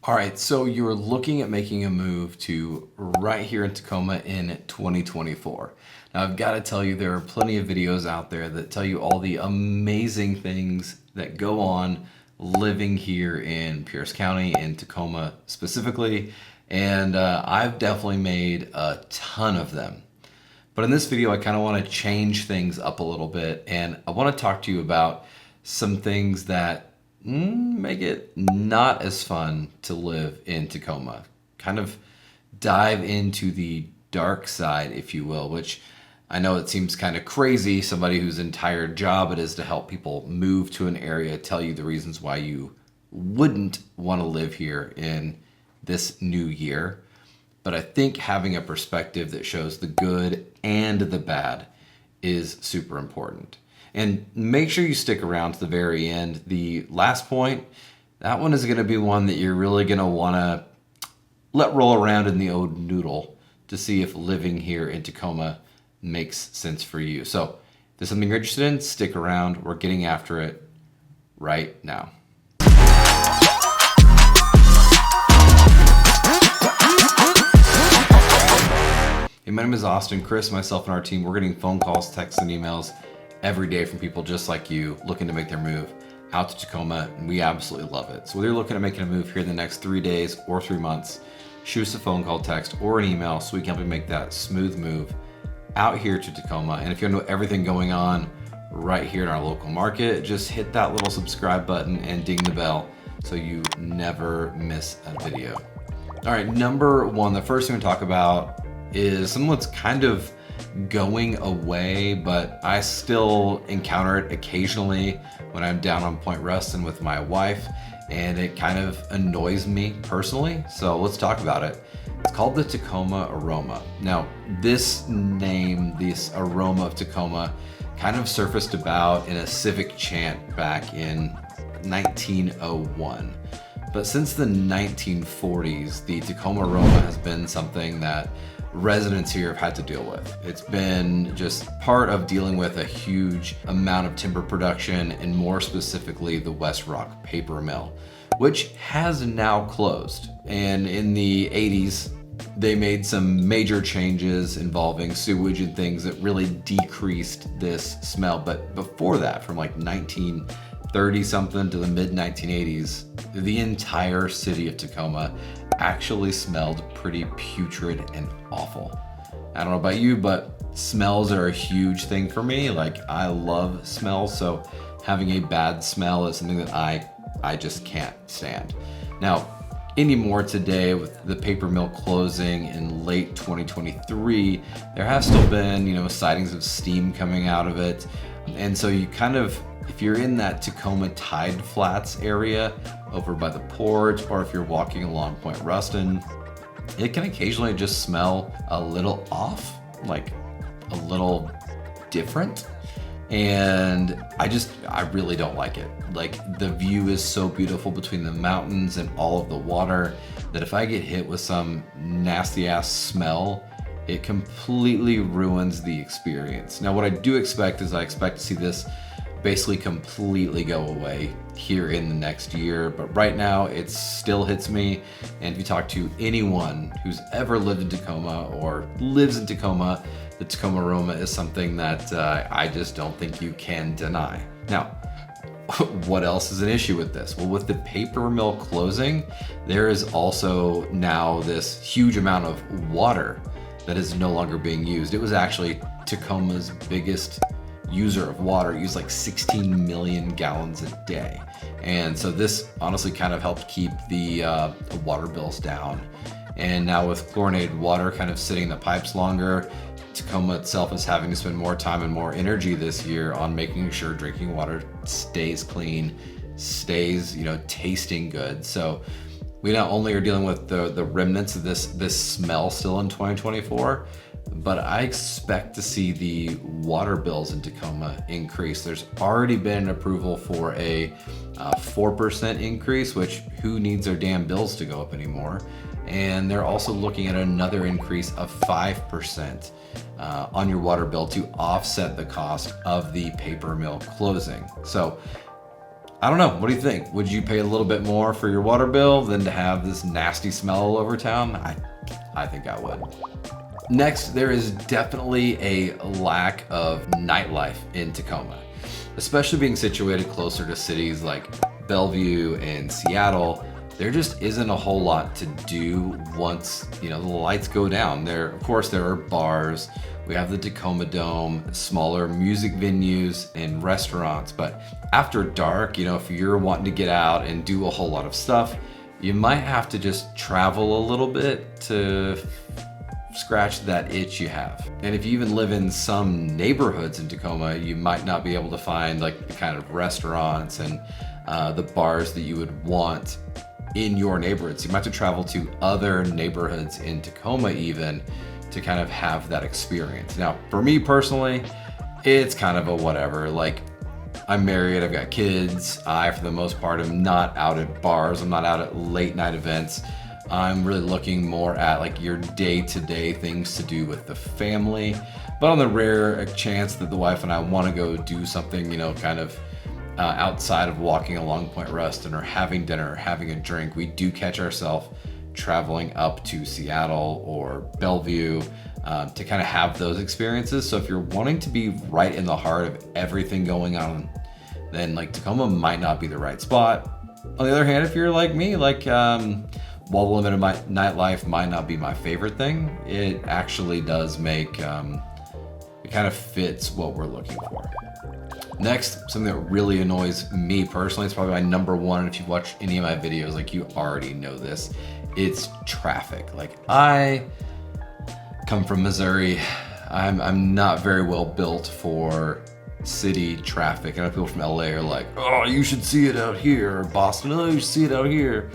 All right, so you're looking at making a move to right here in Tacoma in 2024. Now, I've got to tell you, there are plenty of videos out there that tell you all the amazing things that go on living here in Pierce County, in Tacoma specifically, and I've definitely made a ton of them. But in this video, I kind of want to change things up a little bit, and I want to talk to you about some things that make it not as fun to live in Tacoma. Kind of dive into the dark side, if you will, which I know it seems kind of crazy. Somebody whose entire job it is to help people move to an area, tell you the reasons why you wouldn't want to live here in this new year. But I think having a perspective that shows the good and the bad is super important. And make sure you stick around to the very end. The last point, that one is going to be one that you're really going to want to let roll around in the old noodle to see if living here in Tacoma makes sense for you. So if there's something you're interested in, stick around. We're getting after it right now. Hey, my name is Austin. Chris, myself, and our team, we're getting phone calls, texts, and emails every day from people just like you looking to make their move out to Tacoma, and we absolutely love it. So whether you're looking at making a move here in the next 3 days or 3 months, shoot us a phone call, text, or an email so we can help you make that smooth move out here to Tacoma. And if you want to know everything going on right here in our local market, just hit that little subscribe button and ding the bell so you never miss a video. All right, number one, the first thing we talk about is something that's kind of going away, but I still encounter it occasionally when I'm down on Point Ruston with my wife, and it kind of annoys me personally. So let's talk about it. It's called the Tacoma aroma. Now, this name, this aroma of Tacoma, kind of surfaced about in a civic chant back in 1901. But since the 1940s, the Tacoma aroma has been something that residents here have had to deal with. It's been just part of dealing with a huge amount of timber production, and more specifically the West Rock paper mill, which has now closed. And in the 80s, they made some major changes involving sewage and things that really decreased this smell. But before that, from like 1930 something to the mid 1980s, the entire city of Tacoma actually smelled pretty putrid and awful. I don't know about you, but smells are a huge thing for me. Like, I love smells, so having a bad smell is something that I just can't stand. Now, anymore today, with the paper mill closing in late 2023, there have still been, sightings of steam coming out of it. And so you kind of, if you're in that Tacoma Tide Flats area over by the port, or if you're walking along Point Ruston, it can occasionally just smell a little off, like a little different. And I really don't like it. Like, the view is so beautiful between the mountains and all of the water that if I get hit with some nasty ass smell, it completely ruins the experience. Now, what I do expect is I expect to see this basically completely go away here in the next year. But right now it still hits me. And if you talk to anyone who's ever lived in Tacoma or lives in Tacoma, the Tacoma aroma is something that I just don't think you can deny. Now, what else is an issue with this? Well, with the paper mill closing, there is also now this huge amount of water that is no longer being used. It was actually Tacoma's biggest user of water. It used like 16 million gallons a day. And so this honestly kind of helped keep the water bills down. And now with chlorinated water kind of sitting in the pipes longer, Tacoma itself is having to spend more time and more energy this year on making sure drinking water stays clean, stays, tasting good. So we not only are dealing with the remnants of this smell still in 2024, but I expect to see the water bills in Tacoma increase. There's already been an approval for a 4% increase, which who needs their damn bills to go up anymore? And they're also looking at another increase of 5% on your water bill to offset the cost of the paper mill closing. So I don't know, what do you think? Would you pay a little bit more for your water bill than to have this nasty smell all over town? I think I would. Next, there is definitely a lack of nightlife in Tacoma, especially being situated closer to cities like Bellevue and Seattle. There just isn't a whole lot to do once, the lights go down. Of course, there are bars. We have the Tacoma Dome, smaller music venues and restaurants. But after dark, if you're wanting to get out and do a whole lot of stuff, you might have to just travel a little bit to scratch that itch you have. And if you even live in some neighborhoods in Tacoma, you might not be able to find like the kind of restaurants and the bars that you would want in your neighborhoods. You might have to travel to other neighborhoods in Tacoma even to kind of have that experience. Now, for me personally, it's kind of a whatever. Like, I'm married, I've got kids. I, for the most part, am not out at bars. I'm not out at late night events. I'm really looking more at like your day-to-day things to do with the family. But on the rare chance that the wife and I want to go do something, kind of outside of walking along Point Ruston or having dinner or having a drink, we do catch ourselves traveling up to Seattle or Bellevue to kind of have those experiences. So if you're wanting to be right in the heart of everything going on, then like Tacoma might not be the right spot. On the other hand, if you're like me, while the limited nightlife might not be my favorite thing, it actually does make, it kind of fits what we're looking for. Next, something that really annoys me personally, it's probably my number one, and if you watch any of my videos, like you already know this, it's traffic. Like, I come from Missouri. I'm not very well built for city traffic. I know people from LA are like, oh, you should see it out here, or Boston, oh, you should see it out here.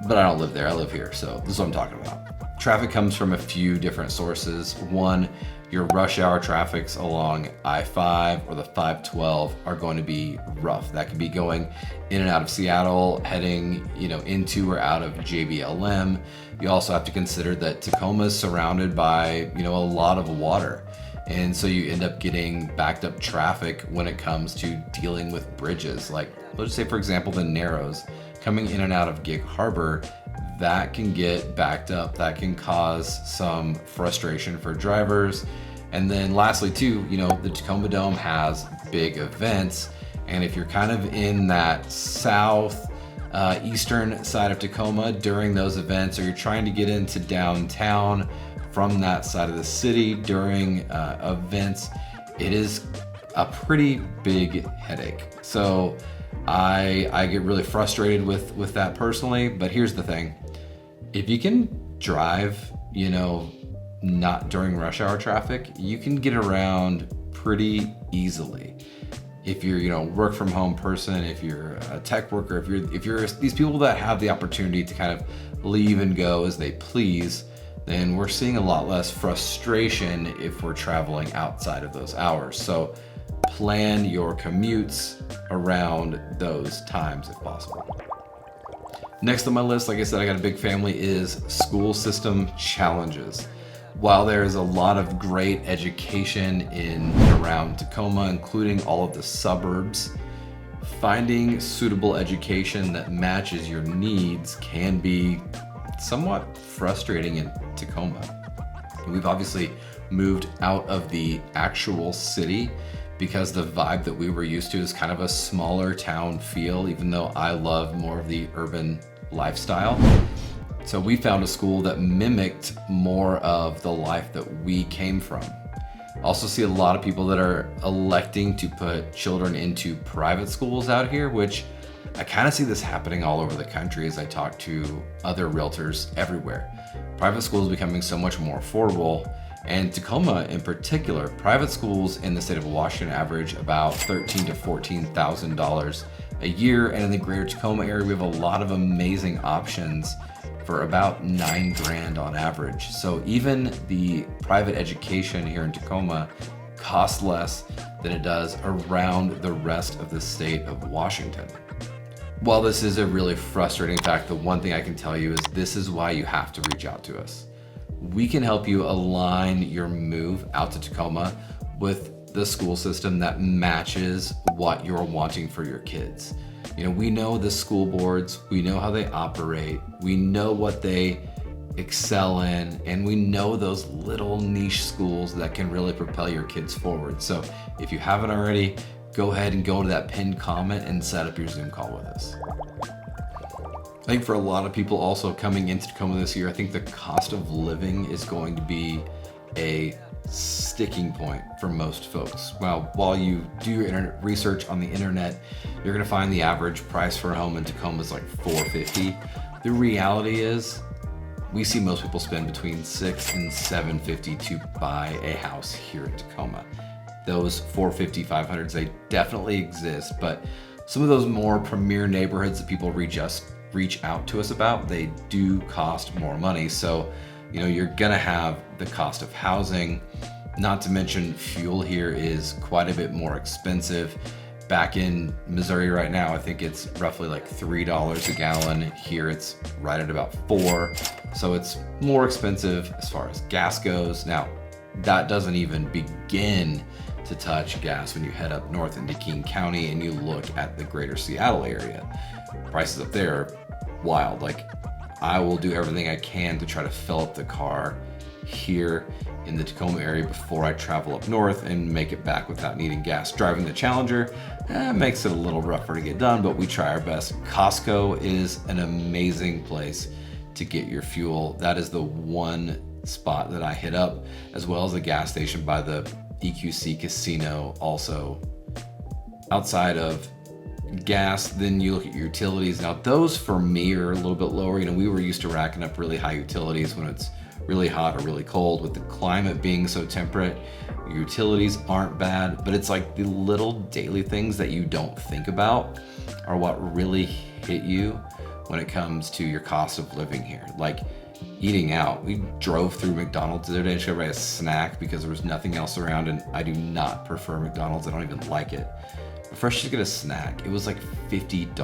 But I don't live there, I live here, so this is what I'm talking about. Traffic comes from a few different sources. One, your rush hour traffics along I-5 or the 512 are going to be rough. That could be going in and out of Seattle, heading into or out of JBLM. You also have to consider that Tacoma is surrounded by a lot of water. And so you end up getting backed up traffic when it comes to dealing with bridges. Like, let's say for example, the Narrows, coming in and out of Gig Harbor, that can get backed up. That can cause some frustration for drivers. And then lastly too, the Tacoma Dome has big events. And if you're kind of in that south eastern side of Tacoma during those events, or you're trying to get into downtown from that side of the city during events, it is a pretty big headache. So I get really frustrated with that personally, but here's the thing. If you can drive, not during rush hour traffic, you can get around pretty easily. If you're, work from home person, if you're a tech worker, if you're these people that have the opportunity to kind of leave and go as they please, then we're seeing a lot less frustration if we're traveling outside of those hours. So plan your commutes around those times if possible. Next on my list, like I said, I got a big family, is school system challenges. While there is a lot of great education in and around Tacoma, including all of the suburbs, finding suitable education that matches your needs can be somewhat frustrating in Tacoma. We've obviously moved out of the actual city because the vibe that we were used to is kind of a smaller town feel, even though I love more of the urban lifestyle. So we found a school that mimicked more of the life that we came from. Also see a lot of people that are electing to put children into private schools out here, which I kind of see this happening all over the country as I talk to other realtors everywhere. Private schools becoming so much more affordable, and Tacoma in particular, private schools in the state of Washington average about $13,000 to $14,000 a year, and in the greater Tacoma area, we have a lot of amazing options for about $9,000 on average. So even the private education here in Tacoma costs less than it does around the rest of the state of Washington. While this is a really frustrating fact, the one thing I can tell you is this is why you have to reach out to us. We can help you align your move out to Tacoma with the school system that matches what you're wanting for your kids. We know the school boards, we know how they operate, we know what they excel in, and we know those little niche schools that can really propel your kids forward. So if you haven't already, go ahead and go to that pinned comment and set up your Zoom call with us. I think for a lot of people also coming into Tacoma this year, I think the cost of living is going to be a sticking point for most folks. Well, while you do your internet research on the internet, you're gonna find the average price for a home in Tacoma is like $450. The reality is, we see most people spend between $600 and $750 to buy a house here in Tacoma. Those $450, $500s, they definitely exist, but some of those more premier neighborhoods that people reach out to us about, they do cost more money. So, you're gonna have the cost of housing, not to mention fuel here is quite a bit more expensive. Back in Missouri right now, I think it's roughly like $3 a gallon. Here it's right at about $4. So it's more expensive as far as gas goes. Now, that doesn't even begin to touch gas when you head up north into King County and you look at the greater Seattle area. Prices up there are wild. Like, I will do everything I can to try to fill up the car here in the Tacoma area before I travel up north and make it back without needing gas. Driving the Challenger makes it a little rougher to get done, but we try our best. Costco is an amazing place to get your fuel. That is the one spot that I hit up, as well as a gas station by the EQC casino. Also, outside of gas, then you look at your utilities. Now those for me are a little bit lower. We were used to racking up really high utilities when it's really hot or really cold. With the climate being so temperate, your utilities aren't bad, but it's like the little daily things that you don't think about are what really hit you when it comes to your cost of living here. Like eating out. We drove through McDonald's the other day and showed everybody a snack because there was nothing else around, and I do not prefer McDonald's. I don't even like it. But first, to get a snack, it was like $50.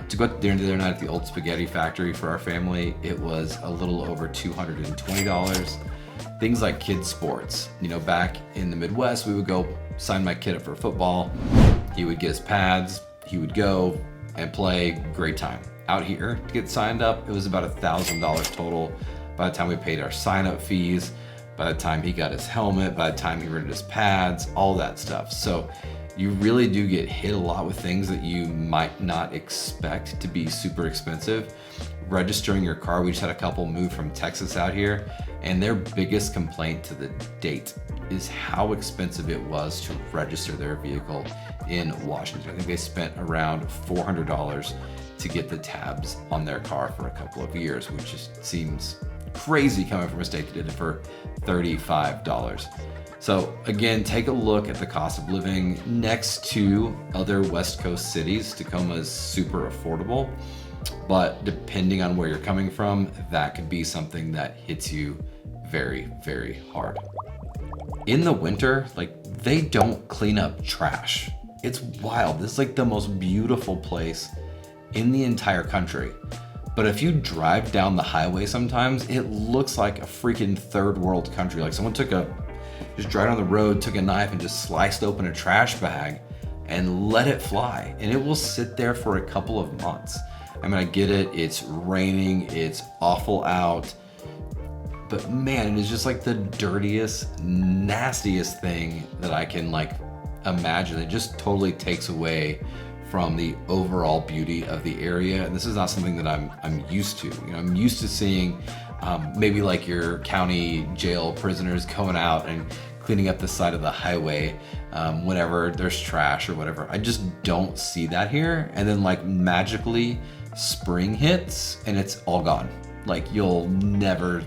To go out to dinner the other night at the Old Spaghetti Factory for our family, it was a little over $220. Things like kids sports. Back in the Midwest, we would go sign my kid up for football. He would get his pads, he would go and play, great time. Out here, to get signed up, it was about $1,000 total by the time we paid our sign-up fees, by the time he got his helmet, by the time he rented his pads, all that stuff. So you really do get hit a lot with things that you might not expect to be super expensive. Registering your car, we just had a couple move from Texas out here, and their biggest complaint to the date is how expensive it was to register their vehicle in Washington. I think they spent around $400 to get the tabs on their car for a couple of years, which just seems crazy coming from a state that did it for $35. So again, take a look at the cost of living next to other West Coast cities. Tacoma is super affordable, but depending on where you're coming from, that could be something that hits you very, very hard. In the winter, they don't clean up trash. It's wild. This is like the most beautiful place in the entire country. But if you drive down the highway sometimes, it looks like a freaking third world country. Like someone just driving on the road, took a knife and just sliced open a trash bag and let it fly. And it will sit there for a couple of months. I get it, it's raining, it's awful out. But man, it is just like the dirtiest, nastiest thing that I can imagine. It just totally takes away from the overall beauty of the area. And this is not something that I'm used to. I'm used to seeing maybe like your county jail prisoners going out and cleaning up the side of the highway whenever there's trash or whatever. I just don't see that here. And then magically spring hits and it's all gone. You'll never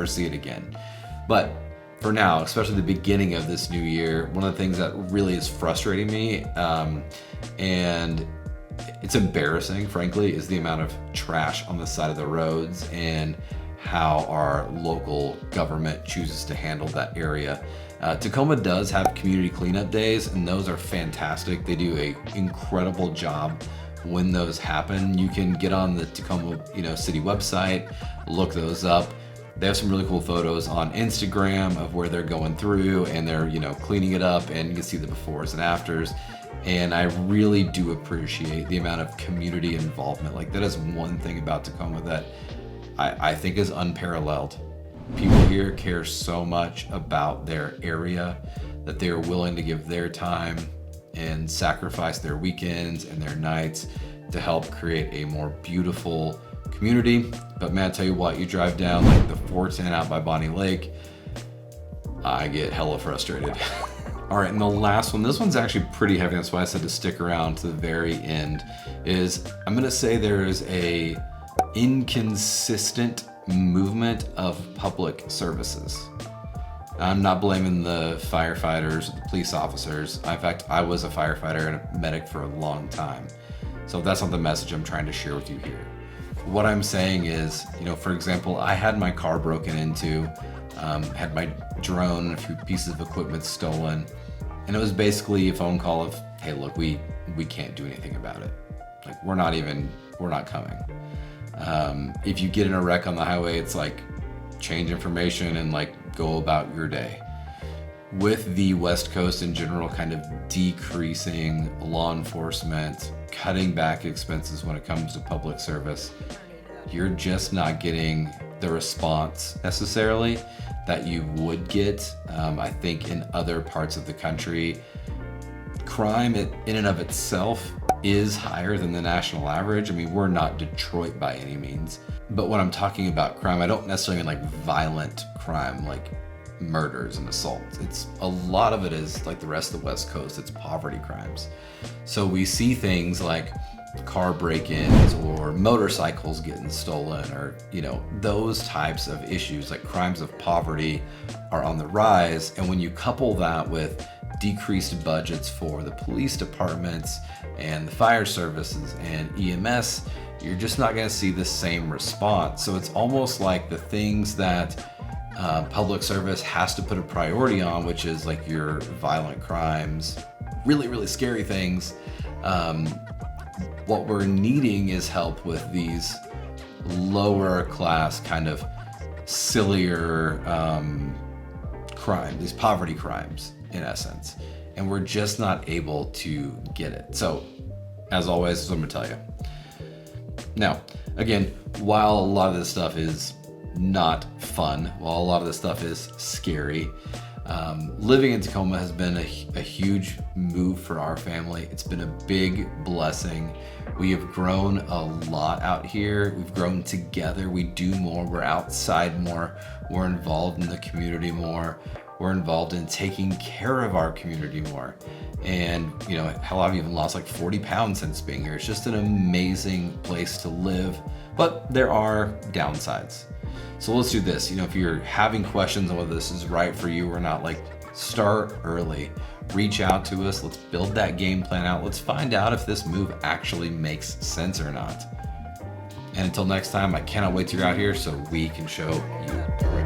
see it again. But for now, especially the beginning of this new year, one of the things that really is frustrating me, and it's embarrassing, frankly, is the amount of trash on the side of the roads and how our local government chooses to handle that area. Tacoma does have community cleanup days, and those are fantastic. They do an incredible job when those happen. You can get on the Tacoma, city website, look those up. They have some really cool photos on Instagram of where they're going through and they're, cleaning it up, and you can see the befores and afters. And I really do appreciate the amount of community involvement. Like, that is one thing about Tacoma that I think is unparalleled. People here care so much about their area that they are willing to give their time and sacrifice their weekends and their nights to help create a more beautiful community. But man, I tell you what, you drive down like the 410 out by Bonnie Lake, I get hella frustrated. All right, and the last one, this one's actually pretty heavy, that's why I said to stick around to the very end, is I'm gonna say there is a inconsistent movement of public services. I'm not blaming the firefighters, the police officers. In fact, I was a firefighter and a medic for a long time. So that's not the message I'm trying to share with you here. What I'm saying is, for example, I had my car broken into, had my drone and a few pieces of equipment stolen, and it was basically a phone call of, hey, look, we can't do anything about it. Like, we're not coming. If you get in a wreck on the highway, it's like, change information and like go about your day. With the West Coast in general kind of decreasing law enforcement, cutting back expenses when it comes to public service, you're just not getting the response necessarily that you would get, I think, in other parts of the country. Crime in and of itself is higher than the national average. I mean, we're not Detroit by any means. But when I'm talking about crime, I don't necessarily mean like violent crime, like murders and assaults. It's a lot of it is like the rest of the West Coast, it's poverty crimes. So we see things like car break-ins or motorcycles getting stolen, or those types of issues, like crimes of poverty are on the rise. And when you couple that with decreased budgets for the police departments and the fire services and EMS, you're just not going to see the same response. So it's almost like the things that public service has to put a priority on, which is like your violent crimes, really, really scary things. What we're needing is help with these lower class, kind of sillier crime, these poverty crimes in essence. And we're just not able to get it. So as always, this is what I'm gonna tell you. Now, again, while a lot of this stuff is not fun, while a lot of this stuff is scary, living in Tacoma has been a huge move for our family. It's been a big blessing. We have grown a lot out here. We've grown together. We do more. We're outside more. We're involved in the community more. We're involved in taking care of our community more. And, hell, I've even lost like 40 pounds since being here. It's just an amazing place to live, but there are downsides. So let's do this. If you're having questions on whether this is right for you or not, like, start early. Reach out to us. Let's build that game plan out. Let's find out if this move actually makes sense or not. And until next time, I cannot wait till you're out here so we can show you.